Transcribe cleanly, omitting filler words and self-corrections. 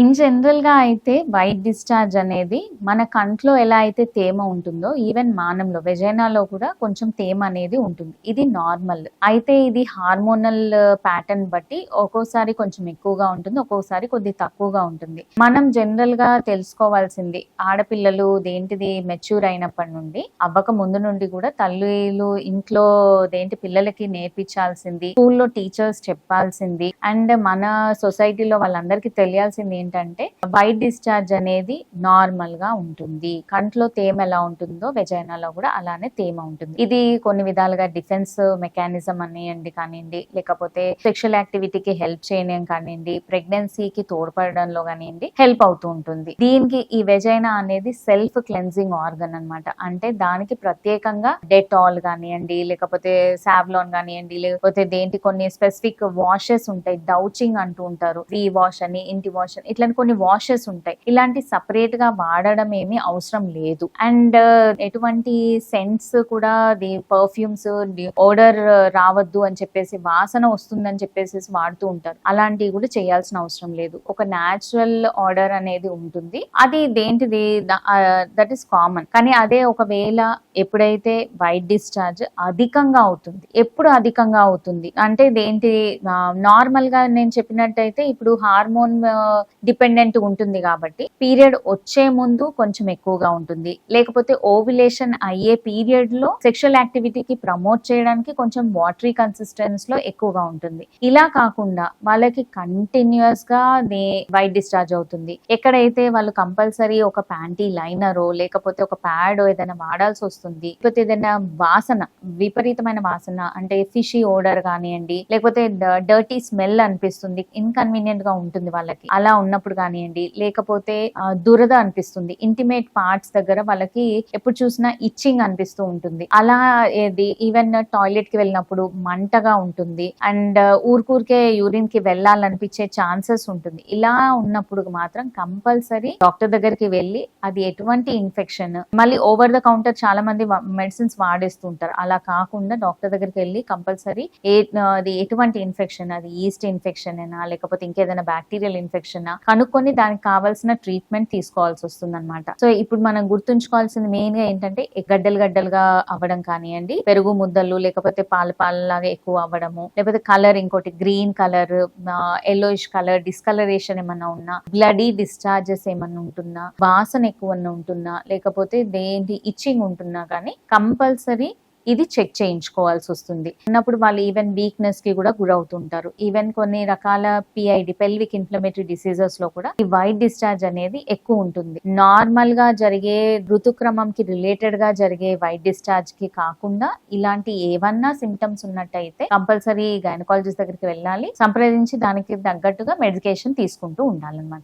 In జనరల్‌గా అయితే white discharge అనేది మన కంట్లో ఎలా అయితే తేమ ఉంటుందో, ఈవెన్ మానంలో వెజైనాలో కూడా కొంచెం తేమ అనేది ఉంటుంది. ఇది నార్మల్. అయితే ఇది హార్మోనల్ ప్యాటర్న్ బట్టి ఒక్కోసారి కొంచెం ఎక్కువగా ఉంటుంది. ఒక్కోసారి కొద్దిగా తక్కువగా ఉంటుంది. మనం జనరల్‌గా తెలుసుకోవాల్సింది ఆడపిల్లలు మెచ్యూర్ అయినప్పటి నుండి అవ్వక ముందు నుండి కూడా తల్లులు ఇంట్లో పిల్లలకి నేర్పించాల్సింది, స్కూల్‌లో టీచర్స్ చెప్పాల్సింది అండ్ మన సొసైటీలో వాళ్ళందరికీ తెలియాల్సింది ఏంటంటే వైట్ డిశ్చార్జ్ అనేది నార్మల్ గా ఉంటుంది. కంట్లో తేమ ఎలా ఉంటుందో వెజైనాలో కూడా అలానే తేమ ఉంటుంది. ఇది కొన్ని విధాలుగా డిఫెన్స్ మెకానిజం అనేయండి కానివ్వండి, లేకపోతే సెక్షువల్ యాక్టివిటీకి హెల్ప్ చేయడం కానివ్వండి, ప్రెగ్నెన్సీకి తోడ్పడడంలో కానివ్వండి హెల్ప్ అవుతూ ఉంటుంది. దీనికి ఈ వెజైనా అనేది సెల్ఫ్ క్లెన్జింగ్ ఆర్గన్ అన్నమాట. అంటే దానికి ప్రత్యేకంగా డెటాల్ కానివ్వండి, లేకపోతే సావ్లాన్ కానివ్వండి, లేకపోతే కొన్ని స్పెసిఫిక్ వాషెస్ ఉంటాయి. డౌచింగ్ అంటూ ఉంటారు. ఫ్రీ వాష్ అని, ఇంటి వాష్ అని, ఇట్లాంటి కొన్ని వాషెస్ ఉంటాయి. ఇలాంటి సపరేట్ గా వాడడం ఏమీ అవసరం లేదు. అండ్ ఎటువంటి సెంట్స్ కూడా పర్ఫ్యూమ్స్ ఓడర్ రావద్దు అని చెప్పేసి, వాసన వస్తుందని చెప్పేసి వాడుతూ ఉంటారు. అలాంటివి కూడా చేయాల్సిన అవసరం లేదు. ఒక న్యాచురల్ ఆర్డర్ అనేది ఉంటుంది. అది దట్ ఈస్ కామన్. కానీ అదే ఒకవేళ ఎప్పుడైతే వైట్ డిశ్చార్జ్ అధికంగా అవుతుంది, ఎప్పుడు అధికంగా అవుతుంది అంటే నార్మల్ గా నేను చెప్పినట్టయితే ఇప్పుడు హార్మోన్ డిపెండెంట్ ఉంటుంది కాబట్టి పీరియడ్ వచ్చే ముందు కొంచెం ఎక్కువగా ఉంటుంది, లేకపోతే ఓవ్యులేషన్ అయ్యే పీరియడ్ లో సెక్షువల్ యాక్టివిటీకి ప్రమోట్ చేయడానికి కొంచెం వాటరీ కన్సిస్టెన్స్ లో ఎక్కువగా ఉంటుంది. ఇలా కాకుండా వాళ్ళకి కంటిన్యూస్ గా వైట్ డిశ్చార్జ్ అవుతుంది. ఎక్కడైతే వాళ్ళు కంపల్సరీ ఒక ప్యాంటీ లైనరో లేకపోతే ఒక ప్యాడ్ ఏదైనా వాడాల్సి వస్తుంది, లేకపోతే ఏదైనా వాసన, విపరీతమైన వాసన అంటే ఫిషీ ఓడర్ కానివ్వండి, లేకపోతే డర్టీ స్మెల్ అనిపిస్తుంది, ఇన్కన్వీనియంట్ గా ఉంటుంది వాళ్ళకి. అలా ఉన్నప్పుడు కానివ్వండి, లేకపోతే దురద అనిపిస్తుంది, ఇంటిమేట్ పార్ట్స్ దగ్గర వాళ్ళకి ఎప్పుడు చూసినా ఇచ్చింగ్ అనిపిస్తూ ఉంటుంది. అలా ఈవెన్ టాయిలెట్ కి వెళ్ళినప్పుడు మంటగా ఉంటుంది అండ్ ఊరికే యూరిన్ కి వెళ్ళాలనిపించే ఛాన్సెస్ ఉంటుంది. ఇలా ఉన్నప్పుడు మాత్రం కంపల్సరీ డాక్టర్ దగ్గరికి వెళ్ళి అది ఎటువంటి ఇన్ఫెక్షన్, మళ్ళీ ఓవర్ ద కౌంటర్ చాలా మంది మెడిసిన్స్ వాడేస్తూ ఉంటారు. అలా కాకుండా డాక్టర్ దగ్గరికి వెళ్ళి కంపల్సరీ అది ఎటువంటి ఇన్ఫెక్షన్, అది ఈస్ట్ ఇన్ఫెక్షన్ అయినా లేకపోతే ఇంకేదైనా బ్యాక్టీరియల్ ఇన్ఫెక్షన్ కనుక్కొని దానికి కావాల్సిన ట్రీట్మెంట్ తీసుకోవాల్సి వస్తుంది అనమాట. సో ఇప్పుడు మనం గుర్తుంచుకోవాల్సింది మెయిన్ గా ఏంటంటే గడ్డలుగా అవ్వడం కానివ్వండి, పెరుగు ముద్దలు లేకపోతే పాలలాగా ఎక్కువ అవ్వడము, లేకపోతే కలర్ ఇంకోటి green colour, yellowish colour, discolouration ఏమన్నా ఉన్నా, బ్లడీ డిశ్చార్జెస్ ఏమన్నా ఉంటున్నా, వాసన ఎక్కువ ఉంటున్నా, లేకపోతే ఇచ్చింగ్ ఉంటున్నా కానీ కంపల్సరీ ఇది చెక్ చేయించుకోవాల్సి వస్తుంది. అన్నప్పుడు వాళ్ళు ఈవెన్ వీక్నెస్ కి కూడా గురవుతుంటారు. ఈవెన్ కొన్ని రకాల పిఐడి, పెల్విక్ ఇన్ఫ్లమేటరీ డిసీజెస్ లో కూడా ఈ వైట్ డిశ్చార్జ్ అనేది ఎక్కువ ఉంటుంది. నార్మల్ గా జరిగే ఋతుక్రమంకి రిలేటెడ్ గా జరిగే వైట్ డిశ్చార్జ్ కి కాకుండా ఇలాంటి ఏవన్నా సిమ్టమ్స్ ఉన్నట్టయితే కంపల్సరీ గైనకాలజిస్ట్ దగ్గరికి వెళ్ళాలి, సంప్రదించి దానికి తగ్గట్టుగా మెడికేషన్ తీసుకుంటూ ఉండాలన్నమాట.